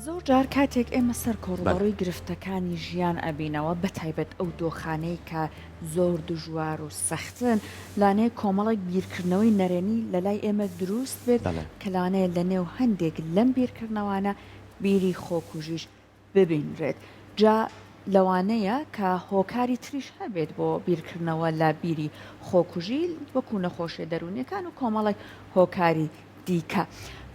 زۆر جار کاتێک ئێمە سەر کۆڕبەڕووی گرفتەکانی ژیان ئەبینەوە بەتایبەت ئەو دۆخانەی کە زۆر دژوار و سەختن لانەیە کۆمەڵێک بیرکردنەوەی نەرێنی لە لای ئێمە دروست بێت کە لانەیە لە نێو هەندێک لەم بیرکردنەوەانە بیری خۆکوژیش ببینرێت جا لەوانەیە کە هۆکاری تریش هەبێت بۆ بیرکردنەوە لە بیری خۆکوژی وەکو نەخۆشیە دەرونیەکان و کۆمەڵێک هۆکاری دیکە.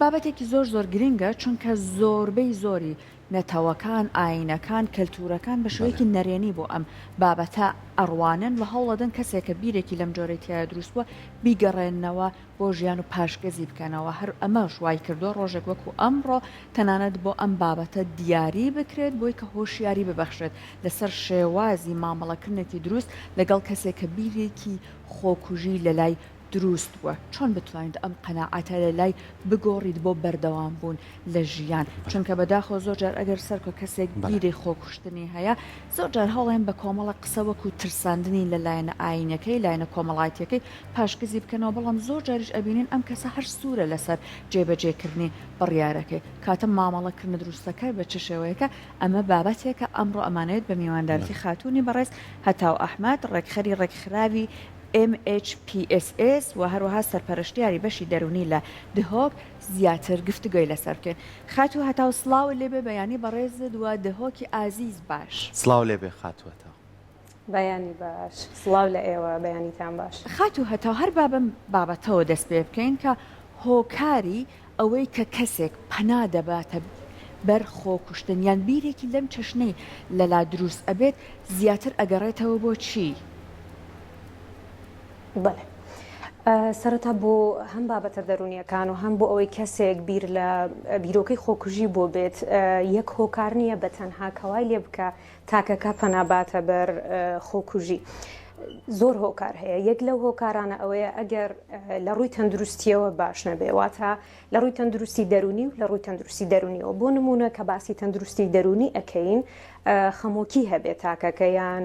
بابەتێکی زۆر گرنگە چونکە زۆربەی زۆری نەتەوەکان ئاینەکان کەلتورەکان بە شوەیەکی نەرێنی بۆ ئەم بابەتە ئەڕوانن و هەوڵەدەن کەسێکە بیرێکی لەم جۆرەتیایە دروستوە بیگەڕێنەوە بۆ ژیان و پاشگەزی بکەنەوە هەر ئەمە شوای کردو ڕۆژێک وەکو ئەمڕۆ تەنانەت بۆ ئەم بابەتە دیاری بکرێت بۆی کە هۆشیاری ببەخشێت لەسەر شێوازی مامەڵەکردنێکی دروست لەگەڵ کەسێکە بیرێکی خۆکوژی لە لای دروست بووە چۆن بتوانیت ئەم قەناعەتە لە لای بگۆڕیت بۆ بەردەوام بوون لە ژیان چونکە بەداخۆ زۆر جار ئەگەر سەرکۆ کەسێک بیری خۆکوشتنی هەیە زۆر جار هەڵێن بە کۆمەڵە قسە وەکو ترساندنی لەلایەنە ئاینەکەی لایەنە کۆمەڵایەتەکەی پاشگەزی بکەنەوە بەڵام زۆر جاریش ئەبینین ئەم کەسە هەر سوورە لەسەر جێبەجێکردنی بڕیارەکەی کاتە مامەڵەکردنە دروستەکە بە چ شێوەیەکە ئەمە بابەتێکە ئەمڕۆ ئەمانێت بە میواندارکی خاتوونی بەڕێز هەتاو ئەحمەد ڕێکخەری ڕێکخراوی MHPSS و هەروەها سەرپەرشتیاری بەشی دەرونی لە دهۆک زیاتر گفتگۆی لەسەر بکەین. خاتو هەتاو سڵاو لێبێ بەیانی بەڕێزت و دهۆکی ئازیز باش. سڵاو لێبێ خاتوەتە. بەیانی باش. سڵاو لە ئێوە بەیانیتان باش. خاتو هەتاو هەر بابەتەوە دەست پێ بکەین کە هۆکاری ئەوەی کە کەسێک پەنا دەباتە بەر خۆکوشتن یان بیرێکی لەم چەشنەی لەلا دروست ئەبێت زیاتر ئەگەڕێتەوە بۆ چی؟ بەڵێ سەرەتا بۆ هەم بابەتە دەرونیەکان و هەم بۆ ئەوەی کەسێک بیر لە بیرۆکەی خۆکوژی بۆ بێت یەک هۆکار نییە بە تەنها کەوای لێ بکە تاکەکە پەناباتە بەر خۆکوژی. زۆر هۆکار هەیە یەک لەو هۆکارانە ئەوەیە ئەگەر لە ڕووی تەندروستیەوە باش نەبێ واتە لە ڕووی تەندروستی دەرونی و لە ڕووی تەندروستی دەرونیەوە بۆ نمونە کە باسی تەندروستی دەرونی ئەەکەین خەمۆکی هەبێت تاکەکە یان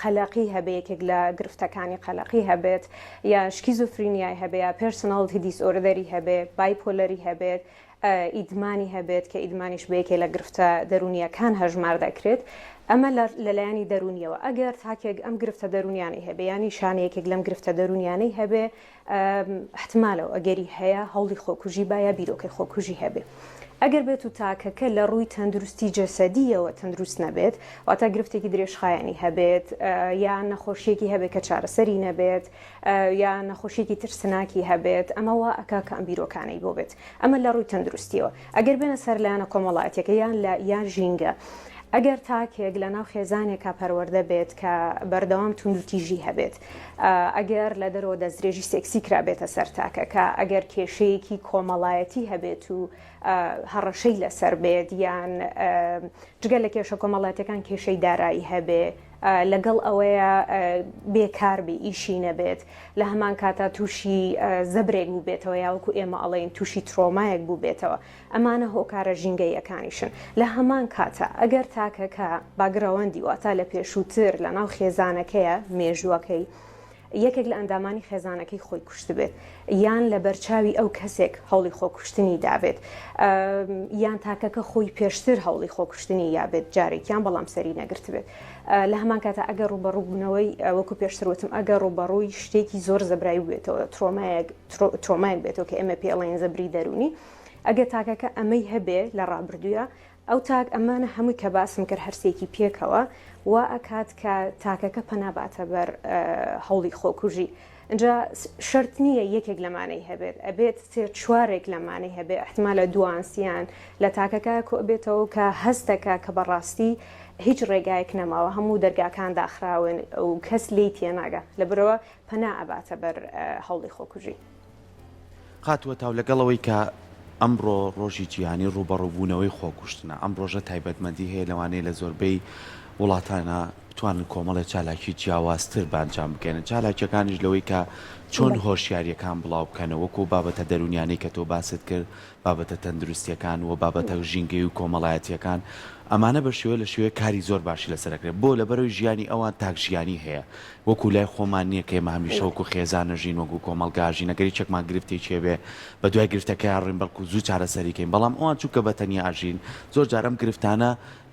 قەلەقی هەبێ یەکێک لە گرفتەکانی قەلەقی هەبێت یا شکیزۆفرینیای هەبێ یا پێرسۆناڵیتی دیسئۆردەری هەبێت بایپۆلەری هەبێت ئیدمانی هەبێت کە ئیدمانیش بەیەکێ لە گرفتە دەرونیەکان هەژمار دەکرێت ئەمە لەلایەنی دەرونیەوە ئەگەر تاکێک ئەم گرفتە دەرونیانی هەبێ ینی شانەیەکێک لەم گرفتە دەرونیانەی هەبێ احتمالەوە ئەگەری هەیە هەوڵی خۆکوژی باە بیرۆکەی خۆکوژی هەبێ. ئەگەر بێت و تاکەکە لە ڕووی تەندروستی جەسەدیەوە تەندروست نەبێت واتە گرفتێکی درێژخایانی هەبێت یان نەخۆشیێکی هەبێت کە چارەسەری نەبێت یان نەخۆشیێکی ترسناکی هەبێت ئەمەوە ئەکا کە ئەم بیرۆکانەی بۆ بێت ئەمە لە ڕووی تەندروستیەوە ئەگەر بێنە سەر لایەنە کۆمەڵایەتەکە یان ژینگە ئەگەر تاکێک لە ناو خێزانێکا پەروەردە بێت کە بەردەوام توندوتیژی هەبێت ئەگەر لە دەرەوە دەستدرێژی سێکسی کرابێتە سەر تاکەکە ئەگەر کێشەیەکی کۆمەڵایەتی هەبێت و هەڕەشەی لەسەر بێت یان جگەل لە کێشە کۆمەڵایەتەکان کێشەی دارایی هەبێ لەگەڵ ئەوەیە بێکاربی ئیشی نەبێت لە هەمان کاتە تووشی زەبرێک بوو بێتەوە یاوەکو ئێمە ئەڵێن تووشی ترۆمایەک بوو بێتەوە ئەمانە هۆکارە ژینگەیەکانیشن لە هەمان کاتە ئەگەر تاکەکە باگراوەندی واتە لە پێشووتر لە ناو خێزانەکەیە مێژووەکەی یەکێک لە ئەندامانی خێزانەکەی خۆی کوشت بێت یان لە بەرچاوی ئەو کەسێک هەوڵی خۆکوشتنی دابێت یان تاکەکە خۆی پێشتر هەوڵی خۆکوشتنی یابێت جارێکیان بەڵام سەری نەگرت بێت لە هەمان کاتە ئەگەر ڕوبەڕووبوونەوەی وەکو پێشتروتم ئەگەر ڕوبەڕووی شتێکی زۆر زەبرایی بێتەوە ترۆمایەک بێتەوە کە ئێمە پێڵێن زەبری دەرونی ئەگەر تاکەکە ئەمەی هەبێ لە ڕابردووە ئەو تاک ئەمانە هەمووی کە باسم کرد هەرسێکی پێکەوە و ئەکات کە تاکەکە پەناباتە بەر هەوڵی خۆکوژی. اینجا شرط نییە یەکێک لەمانەی هەبێت ئەبێت چوارێک لەمانەی هەبێ احتمالە دوانسیان لە تاکەکە کۆ بێتەوە کە هەستەکە کە بەڕاستی هیچ ڕێگایەک نەماوە هەموو دەرگاکان داخراون و کەس لی تێناگە لەبرەوە پەنا ئەباتە بەر هەوڵی خۆکوژی. قاتوە تاو لەگەڵەوەی کە ئەمڕۆ ڕۆژی جیهانی ڕوبەڕووبوونەوەی خۆکوشتنە ئەم ڕۆژە تایبەتمەندی هەیە لەوانەیە لە زۆربەی وڵاتانە بتوانن کۆمەڵە چالاکی جیاوازتر بانجام بکەنە چالاکیەکانیش لەوەی کە چۆن هۆشیاریەکان بڵاو بکەنەوە وەکو بابەتە دەرونیانەی کە تۆ باست کرد بابەتە تەندروستیەکان و بابەتە ژینگەی و کۆمەڵایەتیەکان ئەمانە بە شێوە لە شێوەیە کاری زۆر باشی لەسەرەکرێت بۆ لەبەرەوەی ژیانی ئەوان تاکژیانی هەیە وەکو لای خۆمان نییە کە ئێمە هەمیشە وەکو خێزانە ژین وەکو کۆمەڵگاژی نەگەری چەکمان گرفتێکی بێ بە دوای گرفتەکە ڕێن بەڵکو زوو چارەسەریکەین بەڵام ئەوان چووکە بە تەنیا ئاژین زۆر جار ئەم گرفتانە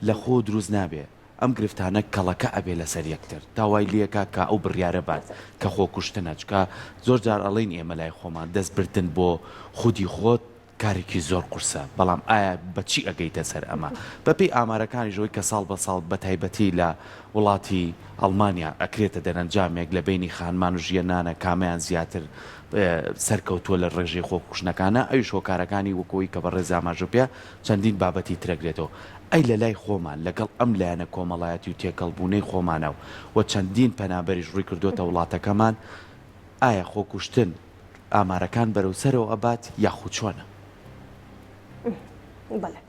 لە خۆ دروست نابێ ئەم گرفتانە کەڵەکە ئەبێ لەسەر یەکتر تاوای لەکە کە ئەو بڕیارە بات کە خۆ کوشتنە چکە زۆر جار ئەڵین ئێمە لای خۆمان دەست بردن بۆ خودی خۆت کارێکی زۆر قورسە بەڵام ئایا بەچی ئەگەیتە سەر ئەمە بەپێی ئامارەکانی ژۆی کە ساڵ بە ساڵ بە تایبەتی لە وڵاتی ئەڵمانیا ئەکرێتە دەرەنجامێک لە بینی خانمان و ژیانانە کامیان زیاتر سەرکەوتووە لە ڕێژەی خۆکوشتنەکانە ئەویش هۆکارەکانی وەکەوەی کە بە ڕێز ئاماژۆپیا چەندین بابەتی ترەگرێتەوە ئەی لە لای خۆمان لەگەڵ ئەم لایەنە کۆمەڵایەتی و تێکەڵبوونەی خۆمانە و چەندین پەنابەریش ڕووی کردوتە وڵاتەکەمان ئایا خۆکوشتن ئامارەکان بەرەو سەرەوە ئەبات یاخود چۆنە؟ بەڵێ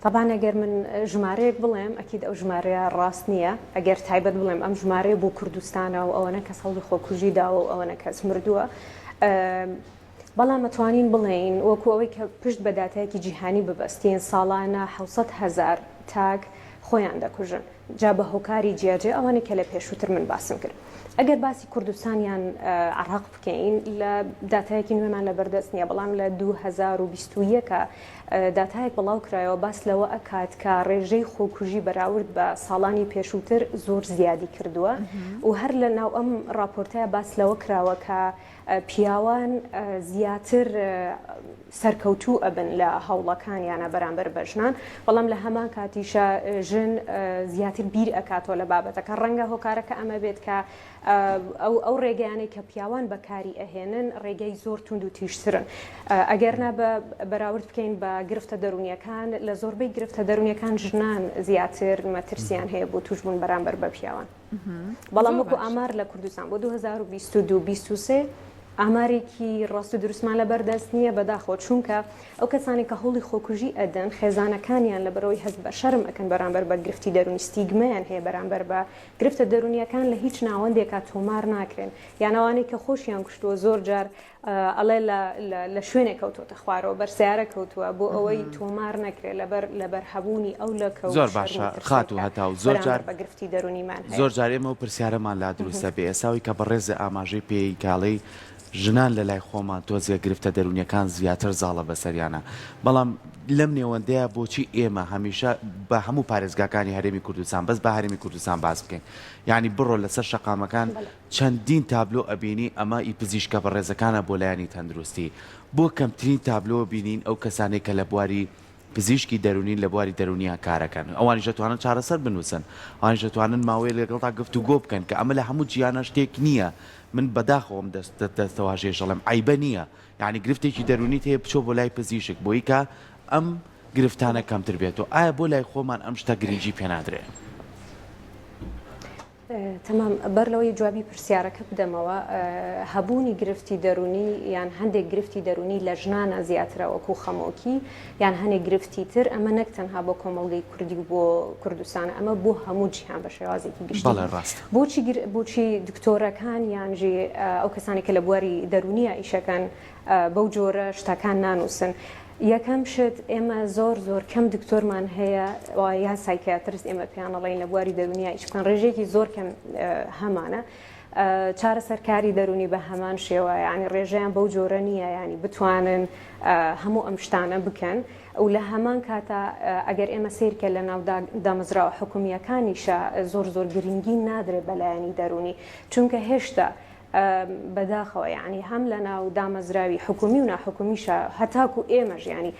طبعاً ئەگەر من ژمارەیەک بڵێم ئەکید ئەو ژمارەیە ڕاست نییە ئەگەر تایبەت بڵێم ئەم ژمارەیە بۆ کوردستانە و ئەوەنە کەس هەڵی خۆکوژیدا و ئەوەنە کەس مردووە بەڵام ئەتوانین بڵێین وەکو ئەوەی کە پشت بە داتایەکی جیهانی ببەستین ساڵانە 700,000 تاک خۆیان دەکوژن جا بە هۆکاری جیاجێ ئەوانە کە لە پێشووتر من باسم کرد ئەگەر باسی کوردستانیان عراق بکەین لە داتایەکی نوێمان لە بەردەست نییە بەڵام لە 2021 داتایەک بڵاو کرایەوە باس لەوە ئەکات کە ڕێژەی خۆکوژی بەراورد بە ساڵانی پێشووتر زۆر زیادی کردووە و هەر لە ناو ئەم راپۆرتەیە باس لەوە کراوە کە پیاوان زیاتر سەرکەوتوو ئەبن لە هەوڵەکانیانە بەرامبەر بە ژنان بەڵام لە هەمان کاتیشە ژن زیاتر بیر ئەکاتەوە لە بابەتەکە ڕەنگە هۆکارەکە ئەمە بێت کە ئەو ڕێگەیانەی کە پیاوان بەکاری ئەهێنن ڕێگەی زۆر تونند و تیشترن ئەگەرنا بەراورد بکەین بە گرفتە دەرونیەکان لە زۆربەی گرفتە دەرونیەکان ژنان زیاتر مەترسیان هەیە بۆ توشبوون بەرامبەر بە پیاوان بەڵام وەکو ئامار لە کوردستان بۆ 2022-2023 ئامارێکی ڕاست و دروستمان لە بەردەست نییە بەداخۆ چونکە ئەو کەسانی کە هەوڵی خۆکوژی ئەدەن خێزانەکانیان لە بەرەوەی هەست بە شەرم ئەکەن بەرامبەر بە گرفتی دەرونی ستیگمەیان هەیە بەرامبەر بە گرفتە دەرونیەکان لە هیچ ناوەندێکا تۆمار ناکرێن یانەوانەی کە خۆشیان کوشتووە زۆر جار ئەڵێ لە شوێنێک کەوتۆتە خوارەوە بەرسیارە کەوتووە بۆ ئەوەی تۆمار نەکرێت لەبەر هەبوونی ئەو لەکە زۆر باشە خات و هەتا و زۆر جار بە گرفتی دەرونیمان زۆر جار ئێمە و پرسیارەمان لا دروستە بێ ئێساوی کە بەڕێزە ئاماژەی پێی کاڵەی ژنان لە لای خۆمان تۆزیە گرفتە دەرونیەکان زیاتر زاڵە بەسەریانە بەڵام لەم نێوەندەیە بۆچی ئێمە هەمیشە بە هەموو پارێزگاکانی هەرێمی کوردستان بەس بە هەرێمی کوردستان باس بکەین یعنی بڕۆ لەسەر شەقامەکان چەندین تابلۆ ئەبینی ئەمە ئی پزیشکە بەڕێزەکانە بۆ لایانی تەندروستی بۆ کەمترین تابلۆ بینین ئەو کەسانێک کە لە بواری پزیشکی دەرونین لە بواری دەرونیە کارەکەن ئەوانی دەتوانن چارەسەر بنووسن ئەوانی دەتوانن ماوەی لەگەڵتا گفتوگۆ بکەن کە ئەمە لە هەموو جیانە شتێک نییە من بەداخەوەم دەستەواژێژەڵم عیبە نییە یعنی گرفتێکی دەرونیت هەیە بچۆ بۆ لای پزیشک بۆی کە ئەم گرفتانە کەمتر بێتەوە ئایا بۆ لای خۆمان ئەم شتە گرنگی پێنادرێ تەمام بەر لەوەی جوابی پرسیارەکە بدەمەوە هەبوونی گرفتی دەرونی یان هەندێک گرفتی دەرونی لە ژنانە زیاترە وەکو خەمۆکی یان هەندێک گرفتی تر ئەمە نەک تەنها بۆ کۆمەڵگەی کوردی و بۆ کوردستان ئەمە بۆ هەموو جیهان بە شێوازێکی گشتی بۆچی دکتۆرەکان یانژی ئەو کەسانی کە لە بواری دەرونیە ئیشەکان بەو جۆرە شتەکان نانووسن یەکەم شت ئێمە زۆر کەم دکتۆرمان هەیە یان سایکیاتریست ئێمە پێیانەڵین لە بواری دەرونیا ئیشکان ڕێژێکی زۆر کەم هەمانە چارە سەرکاری دەرونی بە هەمان شێوە ینی ڕێژەیان بەو جۆرە نییە ینی بتوانن هەموو ئەم شتانە بکەن و لە هەمان کاتە ئەگەر ئێمە سیرکە لە ناو دامەزراوە حکومیەکانیشە زۆر گرنگی نادرێت بەلایەنی دەرونی چونکە هێشتا بەداخەوە ینی هەم لە ناو دامەزراوی حکومی و ناحکومیشە هەتاکو ئێمەش ینی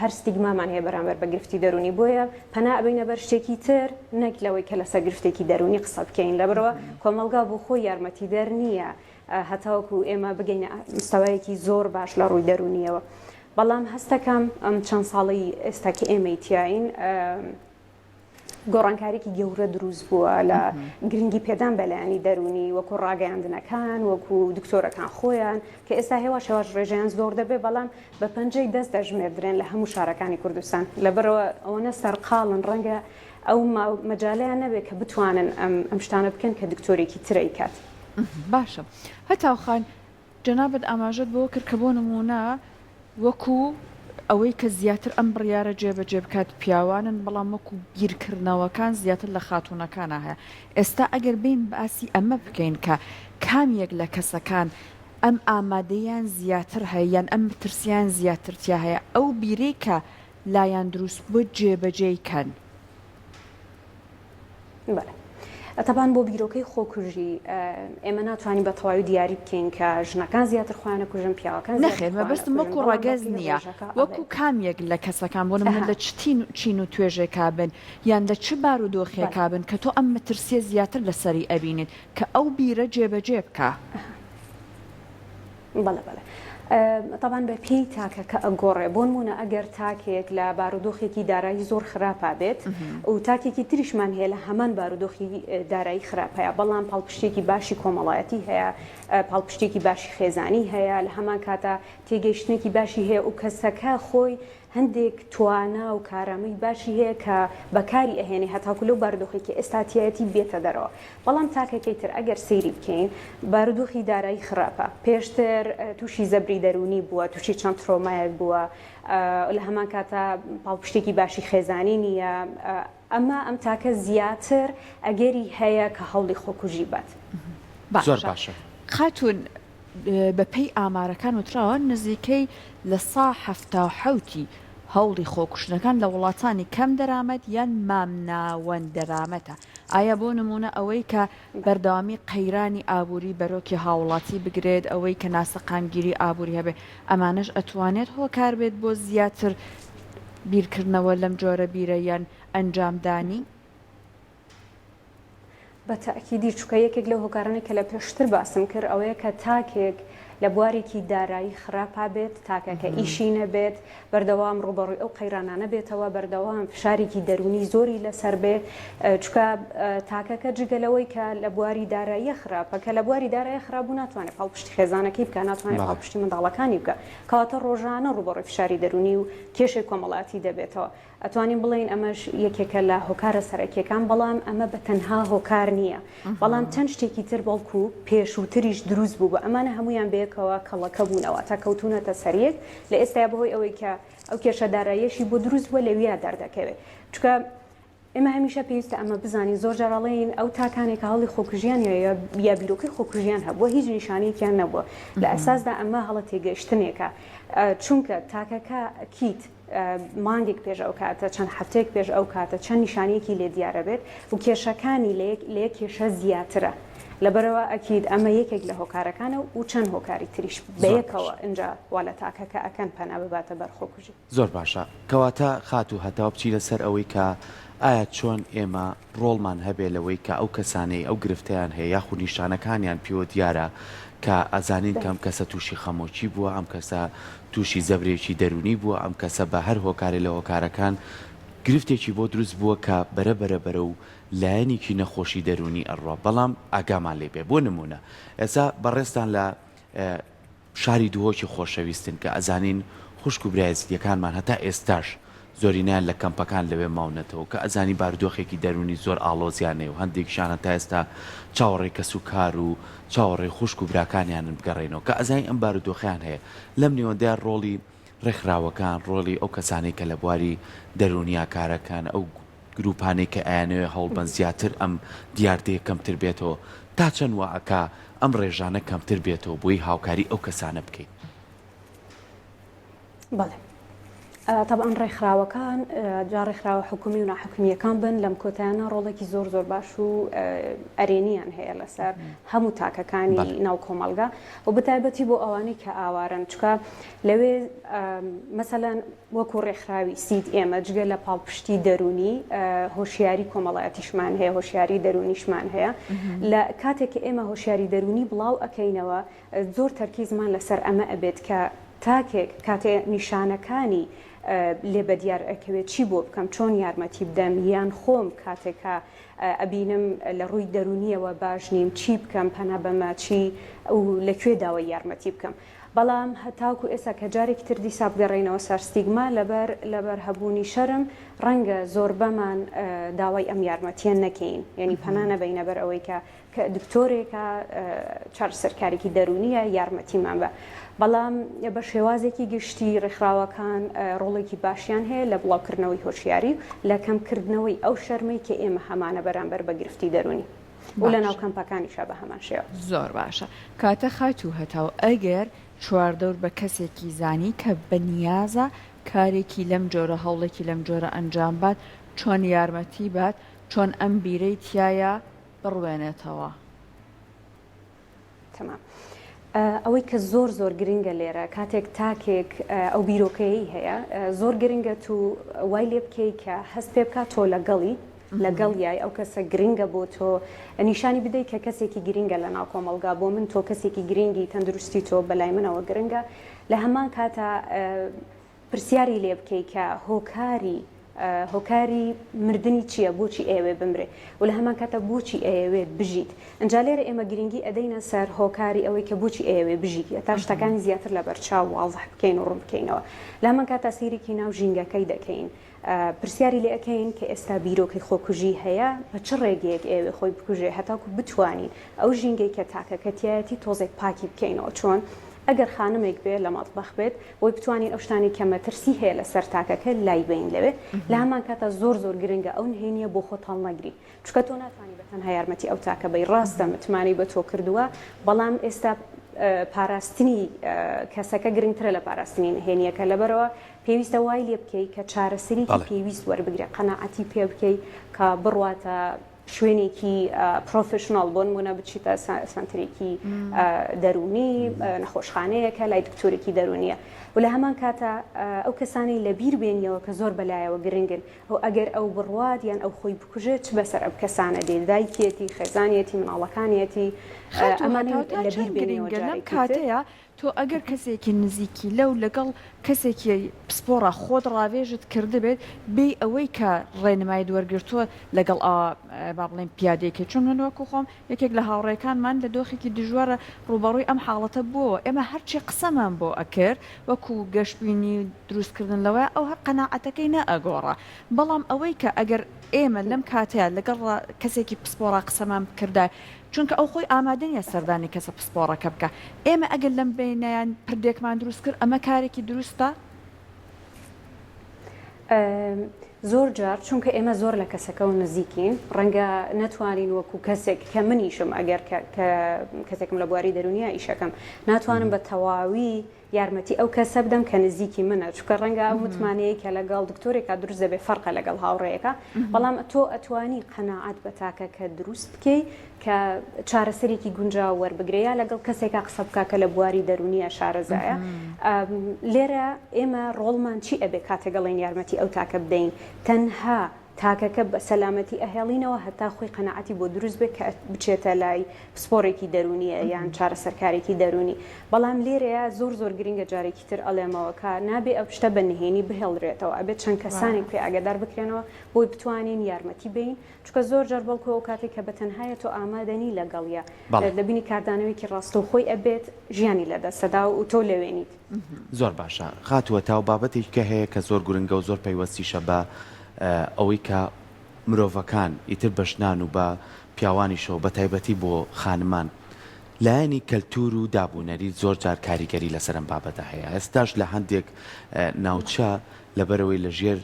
هەر ستیگمامان هەیە بەرامبەر بە گرفتی دەرونی بۆیە پەنا ئەبینە بەر شتێکی تر نەک لەوەی کە لەسەر گرفتێکی دەرونی قسە بکەین لەبەرەوە کۆمەلگا بۆ خۆی یارمەتیدەر نییە هەتاوەکو ئێمە بگەینە مستەوایەکی زۆر باش لە ڕووی دەرونیەوە بەڵام هەستەکەم ئەم چەند ساڵی ئێستا کە ئێمە تیاین گۆڕانکاریکی گەورە دروست بووە لە گرنگی پێدان بەلایانی دەرونی وەکو ڕاگەیاندنەکان وەکو دکتۆرەکان خۆیان کە ئێستا هێوا شێواش ڕێژیان زۆر دەبێ بەڵام بە پەنجەی دەست دەژمێردرێن لە هەموو شارەکانی کوردستان لەبەرەوە ئەوەنە سەرقاڵن ڕەنگە ئەو مەجالیان نەبێت کە بتوانن ئەم شتانە بکەن کە دکتۆرێکی ترەی کات باشە هەتاوخان جەنابەت ئاماژەت بۆ کرد کە بۆ نمونە وەکو ئەوەی کە زیاتر ئەم بڕیارە جێبەجێ بکات پیاوانن بەڵام وەکو بیرکردنەوەکان زیاتر لە خاتونەکانە هەیە ئێستا ئەگەر بین باسی ئەمە بکەین کە کامێک لە کەسەکان ئەم ئامادەیان زیاتر هەیە یان ئەم ترسیان زیاترتیا هەیە ئەو بیرەی کە لایەن دروست بۆ جێبەجێیکەن. تەبان بۆ بیرۆکەی خۆکوژی ئێمە ناتوانین بە تەواوی دیاری بکەین کە ژنەکان زیاتر خۆیانە کوژن پیاوەکان نەخێر مەبەستم وەکو ڕەگەز نییە وەکو کامێک لە کەسەکان بۆ نمونە لە چین و توێژێکا بن یان لە چ بار و دۆخێکا بن کە تۆ ئەم مەترسیە زیاتر لەسەری ئەبینیت کە ئەو بیرە جێبەجێ بکە. بەڵێ طبعاً بە پێی تاکە کە ئەگۆڕێ بۆ نمونە ئەگەر تاکێک لە بارودۆخێکی دارایی زۆر خراپە بێت و تاکێکی تریشمان هەیە لە هەمان بارودۆخی دارایی خراپەیە بەڵام پاڵپشتێکی باشی کۆمەڵایەتی هەیە پاڵپشتێکی باشی خێزانی هەیە لە هەمان کاتە تێگەیشتنێکی باشی هەیە و کەسەکە خۆی هەندێک توانە و کارامەی باشی هەیە کە بەکاری ئەهێنێ هەتاکو لەو بارودۆخێکی ئێستاتیەتی بێتە دەرەوە بەڵام تاکەکەی تر ئەگەر سەیری بکەین بارودۆخی دارایی خراپە پێشتر تووشی زەبری دەرونی بووە تووشی چەند ترۆمایەک بووە لە هەمان کاتە پاڵپشتێکی باشی خێزانی نییە ئەم تاکە زیاتر ئەگەری هەیە کە هەوڵی خۆکوژی بات. زۆر باشە خاتون بەپێی ئامارەکان وتراوە نزیکەی لە 1970 هەوڵی خۆکوشتنەکان لە وڵاتانی کەم دەرامەت یان مامناوەن دەرامەتە. ئایا بۆ نمونە ئەوەی کە بەردەوامی قەیرانی ئابووری بەرۆکی هاوڵاتی بگرێت ئەوەی کە ناسەقامگیری ئابووری هەبێ ئەمانەش ئەتوانێت هۆکار بێت بۆ زیاتر بیرکردنەوە لەم جۆرە بیرە یان ئەنجامدانی؟ بە تاکیدی چووکە یەکێک لەو هۆکارانە کە لە پێشتر باسم کرد ئەوەیە کە تاکێک لە بوارێکی دارایی خراپا بێت تاکەکە ئیشی نەبێت بەردەوام ڕوبەڕووی ئەو قەیرانانە بێتەوە بەردەوام فشارێکی دەرونی زۆری لەسەر بێ چکە تاکەکە جگەلەوەی کە لە بواری داراییە خراپە کە لە بواری دارایە خراپبوو ناتوانێت پاڵپشتی خێزانەکەی بکە ناتوانێت پاڵپشتی منداڵەکانی بکە کەواتە ڕۆژانە ڕوبەڕووی فشاری دەرونی و کێشێک کۆمەڵاتی دەبێتەوە. ئەتوانین بڵین ئەمەش یەکێکە لە هۆکارە سەرەکیەکان بەڵام ئەمە بە تەنها هۆکار نییە بەڵام چەند شتێکی تر بەڵکو پێشووتریش دروست بوو بە ئەمانە هەمویان بەیەکەوە کەڵەکە بوونەوە تا کەوتونەتە سەریەک لە ئێستا بەهۆی ئەوەی کە ئەو کێشە داراییەشی بۆ دروست بووە لەویە دەردەکەوێت چکە ئێمە هەمیشە پێویستە ئەمە بزانین زۆر جارەڵێن ئەو تاکانێک هەڵی خۆکوژیان یا بیرۆکەی خۆکوژیان هەبووە هیچ نیشانەیەکیان نەبووە لە ئەساسدا ئەمە هەڵە تێگەشتنێکە چونکە تاکەکە کیت مانگێک پێش ئەو کاتە چەند هەفتەیەک پێش ئەو کاتە چەند نیشانەیەکی لێ دیارە بێت و کێشەکانی لە یەک کێشە زیاترە لەبەرەوە ئەکید ئەمە یەکێک لە هۆکارەکانە و چەند هۆکاری تریش بەیەکەوە اینجا وا لە تاکەکە ئەکەن پەنا بباتە بەرخۆکوژی. زۆر باشە کەواتە خات و هەتاو بچی لەسەر ئەوەی کە ئایا چۆن ئێمە ڕۆڵمان هەبێ لەوەی کە ئەو کەسانەی ئەو گرفتیان هەیە یاخو نیشانەکانیان پێوە دیارە کە ئەزانین کەم کەسە تووشی خەمۆکی بووە ئەم کەسە تووشی زەبرێکی دەرونی بووە ئەم کەسە بە هەر هۆکارێک لە هۆکارەکان گرفتێکی بۆ دروست بووە کە بەرە و لایەنێکی نەخۆشی دەرونی ئەڕوا بەڵام ئاگامان لێ بێ بۆ نمونە ئێستا بەڕێستان لە شاری دووهۆکی خۆشەویستن کە ئەزانین خوشک و برایەتیەکانمان هەتا ئێستاش زۆرینیان لە کەمپەکان لەوێ ماونەتەوە کە ئەزانی بارودۆخێکی دەرونی زۆر ئاڵۆزیانێ و هەندێکشانە تا ئێستا چاوەڕێی کەس و کار و چاوەڕێی خوشک و براکانیانن بگەڕێنەوە کە ئەزانی ئەم بارودۆخیان هەیە لەم نێوەندە ڕۆڵی ڕێکخراوەکان ڕۆڵی ئەو کەسانی کە لە بواری دەرونیا کارەکان ئەو گروپانێک کە ئایانەوێ هەوڵبەن زیاتر ئەم دیاردەیە کەمتر بێتەوە تا چەند وەعەکە ئەم ڕێژانە کەمتر بێتەوە بۆی هاوکاری ئەو کەسانە بکەیت. بەڵێ طبعاً ڕێکخراوەکان جا ڕێکخراوە حکومی و ناحکومیەکان بن لەم کۆتایانە ڕۆڵێکی زۆر باش و ئەرێنیان هەیە لەسەر هەموو تاکەکانی ناو کۆمەلگا و بەتایبەتی بۆ ئەوانەی کە ئاوارن چکە لەوێ مەسەلەن وەکو ڕێکخراوی سید ئێمە جگە لە پاڵپشتی دەرونی هۆشیاری کۆمەڵایەتیشمان هەیە هۆشیاری دەرونیشمان هەیە لە کاتێک کە ئێمە هۆشیاری دەرونی بڵاو ئەکەینەوە زۆر تەرکیزمان لەسەر ئەمە ئەبێت کە تاکێک کاتێ نیشانەکانی لێ بە دیار ئەکەوێت چی بۆ بکەم چۆن یارمەتی بدەم یان خۆم کاتێکە ئەبینم لە ڕووی دەرونیەوە باش نیم چی بکەم پەنا بەمە چی و لەکوێ داوای یارمەتی بکەم بەڵام هەتاوکو ئێستا کە جارێکی تردی سابگەڕێنەوە سەرستیگما لەبەر هەبوونی شەرم ڕەنگە زۆر بەمان داوای ئەم یارمەتیە نەکەین یعنی پەنانە بینە بەر ئەوەی کە دکتۆرێکە چارەسەرکارێکی دەرونیە یارمەتیمان بە بەڵام بە شێوازێکی گشتی ڕێکخراوەکان ڕۆڵێکی باشیان هەیە لە بڵاوکردنەوەی هۆشیاری لە کەمکردنەوەی ئەو شەرمەی کە ئێمە هەمانە بەرامبەر بە گرفتی دەرونی و لە ناو کەمپەکانیشە بە هەمان شێوە زۆر باشە کاتە خاچ و هەتاو ئەگەر چواردەور بە کەسێکی زانی کە بەنیازە کارێکی لەم جۆرە هەوڵێکی لەم جۆرە ئەنجام بات چۆن یارمەتی بات چۆن ئەم بیرەی تایە بڕوێنێتەوە تەمام ئەوەی کە زۆر زۆر گرنگە لێرە کاتێک تاکێک ئەو بیرۆکەیە هەیە زۆر گرنگە تو وای لێ بکەی کە هەست پێ بکات تۆ لەگەڵی لەگەڵ یای ئەو کەسە گرنگە بۆ تۆ نیشانی بدەیت کە کەسێکی گرنگە لە ناو کۆمەلگا بۆ من تۆ کەسێکی گرنگی تەندروستی تۆ بەلای منەوە گرنگە لە هەمان کاتە پرسیاری لێ بکەی کە هۆکاری مردنی چییە بۆچی ئێوێ بمرێ و لە هەمان کاتە بۆچی ئەوێت بژیت ئەجا لێرە ئێمە گرنگی ئەدەینە سەر هۆکاری ئەوەی کە بۆچی ئەوێ بژیت تا شتەکانی زیاتر لە بەرچاو واڵح بکەین و ڕوون بکەینەوە لە هەمان کاتە سیرێکی ناو ژینگەکەی دەکەین پرسیاری لێ ئەەکەین کە ئێستا بیرۆکەی خۆکوژی هەیە بە چ ڕێگەیەک ئێوێ خۆی بکوژێ هەتاکو بتوانین ئەو ژینگەی کە تاکەکەتیایەتی تۆزێک پاکی بکەینەوە چۆن ئەگەر خانمێک بێت لە مەطبەخ بێت بۆی بتوانین ئەو شتانی کە مەترسی هەیە لە سەر تاکەکە لای بین لەوێ لە هەمان کاتە زۆر گرنگە ئەو نهێنیە بۆ خۆت هەڵنەگری چکە تۆ ناتوانانی بەتەنها یارمەتی ئەو تاکە بەی ڕاستە متمانی بە تۆ کردووە بەڵام ئێستا پاراستنی کەسەکە گرنگترە لە پاراستنی نهێنیەکە لەبەرەوە پێویستە وای لێ بکەی کە چارەسەرێکی پێویست وەربگرێ قەناعەتی پێ بکەی کە بڕواتە شوێنێکی پرۆفشنال بۆ نمونە بچیتە سنترێکی دەرونی نەخۆشخانەیەکە لای دکتۆرێکی دەرونیە و لە هەمان کاتە ئەو کەسانی لە بیر بێنیەوە کە زۆر بەلایەوە گرنگن و ئەگەر ئەو بڕوات یان ئەو خۆی بکوژێت چ بەسەر ئەو کەسانە دێ دایکێتی خێزانێتی مناڵەکانیەتی ئەمانە لە بیر بێنیەوە لەم کاتەیە تۆ ئەگەر کەسێکی نزیکی لەو لەگەڵ کەسێکی پسپۆڕە خۆت ڕاوێژت کردبێت بێ ئەوەی کە ڕێنمای دووەرگرتووە لەگەڵ با بڵێن پیادێکی چون منوەکو خۆم یەکێک لە هاوڕێکانمان لە دۆخێکی دژوارە ڕوبەڕووی ئەم حاڵەتە بووە ئێمە هەرچی قسەمان بۆ ئەکرد وەکو گەشتبینی دروستکردن لەوە ئەو هەر قەناعەتەکەی نەئەگۆڕە بەڵام ئەوەی کە ئەگەر ئێمە لەم کاتەیە لەگەڵ کەسێکی پسپۆڕە قسەمان کردای چونکە ئەو خۆی ئامادەنیە سەردانی کەسە پسپۆڕەکە بکە ئێمە ئەگەر لەم بینیان پردێکمان دروست کرد ئەمە کارێکی دروستە زۆر جار چونکە ئێمە زۆر لە کەسەکە و نزیکین ڕەنگە ناتوانین وەکو کەسێک کە منیشم ئەگەر کەسێکم لە بواری دەرونیە ئیشەکەم ناتوانم بە تەواوی یارمەتی ئەو کەسە بدەم کە نزیکی منە چکە ڕەنگە ئەو متمانەیە کە لەگەڵ دکتۆرێکا دروست دەبێ فەرقە لەگەڵ هاوڕێیەکە بەڵام تۆ ئەتوانی قەناعەت بە تاکەکە دروست بکەی کە چارەسەرێکی گونجاو وەربگرەیە لەگەڵ کەسێکا قسە بکە کە لە بواری دەرونیە شارەزایە لێرە ئێمە ڕۆڵمان چی ئەبێ کاتێگەڵین یارمەتی ئەو تاکە بدەین تەنها تاکەکە بە سەلامەتی ئەهێڵینەوە هەتا خۆی قەناعەتی بۆ دروست بێت کە بچێتە لای پسپۆڕێکی دەرونیە یان چارەسەرکارێکی دەرونی بەڵام لێرەیە زۆر گرنگە جارێکی تر ئەڵێمەوە کە نابێ ئەو شتە بە نهێنی بهێڵرێتەوە ئەبێت چەند کەسانێک پێ ئاگادار بکرێنەوە بۆی بتوانین یارمەتی بین چکە زۆر جار بەڵکو ئەو کاتێک کە بەتەنهایە تۆ ئامادەنی لەگەڵیە لەبینی کاردانەوەیکی ڕاستە و خۆی ئەبێت ژیانی لەدەستەدا و تۆ لەوێنیت زۆر باشە خاتووە تاو بابەتێک کە هەیە کە زۆر گرنگە و زۆر پەیوەستیشە بە ئەوەی کە مرۆڤەکان ئیتر بەشنان و بە پیاوانیشەوە بە تایبەتی بۆ خانمان لایەنی کەلتور و دابوونەری زۆر جار کاریگەری لەسەرم بابەتە هەیە ئێستاش لە هەندێک ناوچە لەبەرەوەی لەژێر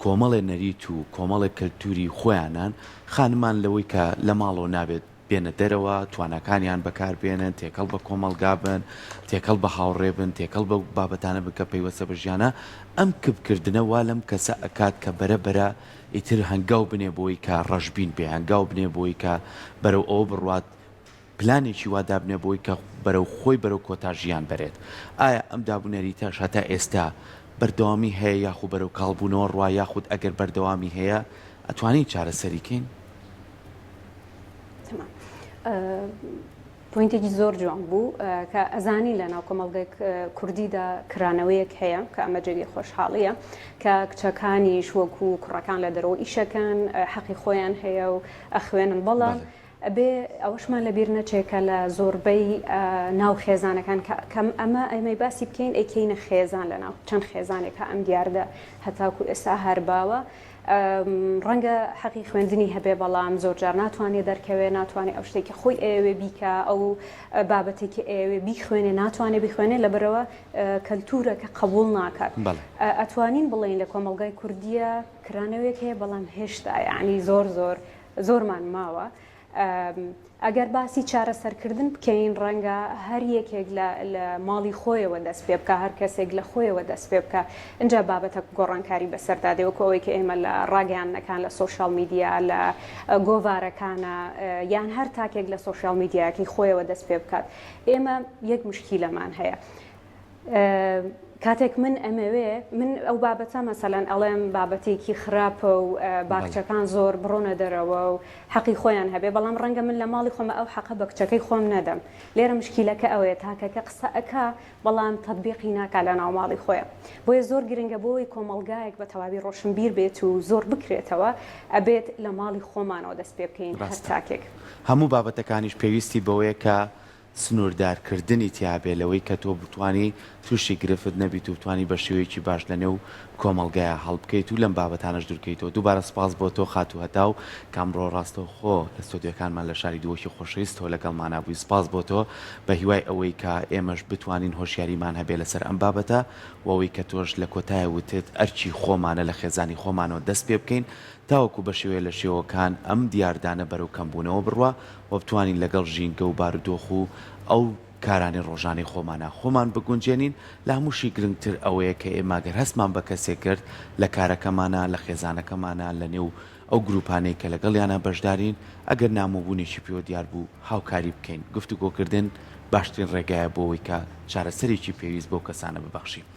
کۆمەڵێ نەریت و کۆمەڵێک کەلتوری خۆیانان خانمان لەوەی کە لە ماڵەوە نابێت بێنە دەرەوە توانەکانیان بەکار بێنن تێکەڵ بە کۆمەلگا بن تێکەڵ بە هاوڕێ بن تێکەڵ بە بابەتانە بکە پەیوەستە بە ژیانە ئەم کبکردنە وا لەم کەسە ئەکات کە بەرە ئیتر هەنگاو بنێ بۆی کە ڕەشبین بێ هەنگاو بنێ بۆی کە بەرەو ئەوە بڕوات پلانێکی وا دابنێ بۆی کە بەرەو خۆی بەرەو کۆتا ژیان بەرێت ئایا ئەم دابوونەری تاش هەتا ئێستا بەردەوامی هەیە یاخود بەرەو کاڵبوونەوە ڕوا یاخود ئەگەر بەردەوامی هەیە ئەتوانین چارەسەریکەین پوینتێکی زۆر جوان بوو کە ئەزانی لە ناو کۆمەڵگەی کوردیدا کرانەوەیەک هەیە کە ئەمە جێگەی خۆشحاڵیە کە کچەکانیش وەکو کوڕەکان لە دەرەوە ئیشەکەن حەقی خۆیان هەیە و ئەخوێنن بەڵام ئەبێ ئەوەشمان لەبیر نەچێکە لە زۆربەی ناو خێزانەکان ئەمەی باسی بکەین ئەیکەینە خێزان لە ناو چەند خێزانێکە ئەم دیاردە هەتاکو ئێستا هەرباوە ڕەنگە حەقی خوێندنی هەبێ بەڵام زۆرجار ناتوانێت دەرکەوێ ناتوانێت ئەو شتێکی خۆی ئێوێ بیکە ئەو بابەتێکی ئێوێ بیخوێنێ ناتوانێت بخوێنێ لەبەرەوە کەلتورەکە قبول ناکات ئەتوانین بڵێن لە کۆمەلگای کوردیە کرانەوەیەک هەیە بەڵام هێشتا یعنی زۆرمان ماوە ئەگەر باسی چارەسەرکردن بکەین ڕەنگە هەر یەکێک لە ماڵی خۆیەوە دەست پێ بکە هەر کەسێک لە خۆیەوە دەست پێ بکە اینجا بابەتە گۆڕانکاری بەسەردادەوە ئەوەی کە ئێمە لە ڕاگەیانەکان لە سۆشیال میدیا لە گۆڤارەکانە یان هەر تاکێک لە سۆشیال میدیاکی خۆیەوە دەست پێ بکات ئێمە یەک مشکیلەمان هەیە کاتێک من ئەمەوێ من ئەو بابەتە مەسەلەن ئەڵێم بابەتێکی خراپە و باکچەکان زۆر بڕۆنە دەرەوە و حەقی خۆیان هەبێ بەڵام ڕەنگە من لە ماڵی خۆمە ئەو حەقە بە کچەکەی خۆم نەدەم لێرە مشکیلەکە ئەوەیە تاکەکە قسە ئەکا بەڵام تەطبیقی ناکا لە ناو ماڵی خۆیە بۆیە زۆر گرنگە بۆی کۆمەلگایەک بە تەواوی ڕۆشنبیر بێت و زۆر بکرێتەوە ئەبێت لە ماڵی خۆمانەوە دەست پێ بکەین هەر تاکێک هەموو بابەتەکانیش پێویستی بەوەیە کە سنووردارکردنی تیابێ لەوەی کە تۆ بتانی تووشی گرفت نەبییت و بتانی بە شێوەیەکی باش لە نێو کۆمەلگایە هەڵبکەیت و لەم بابەتانش دوورکەیتەوە دووبارە سپاس بۆ تۆ خاتو هەتا و کامڕۆ ڕاستە خۆ لە ستۆدیۆکانمان لە شاری دووەکی خۆشەویستەوە لەگەڵمانە بووی سپاس بۆ تۆ بە هیوای ئەوەی کە ئێمەش بتوانین هۆشیاریمان هەبێ لەسەر ئەم بابەتە و ئەوەی کە تۆش لە کۆتایە وتت ئەرچی خۆمانە لە خێزانی خۆمانەوە دەست پێ بکەین تاوەکو بە شێوەیە لە شێوەکان ئەم دیاردانە بەرەو کەمبوونەوە بڕوە و بتوانین لەگەڵ ژینگە و بارودۆخ و ئەو کارانی ڕۆژانی خۆمان بگونجێنین لە هەمووشی گرنگتر ئەوەیە کە ئێماگەر هەستمان بە کەسێک کرد لە کارەکەمانە لە خێزانەکەمانە لە نێو ئەو گروپانەی کە لەگەڵیانە بەشدارین ئەگەر نامۆبوونێکی پێوە دیار بوو هاوکاری بکەین گفتوگۆکردن باشترین ڕێگایە بۆەوەی کە چارەسەرێکی پێویست بۆ کەسانە ببەخشین.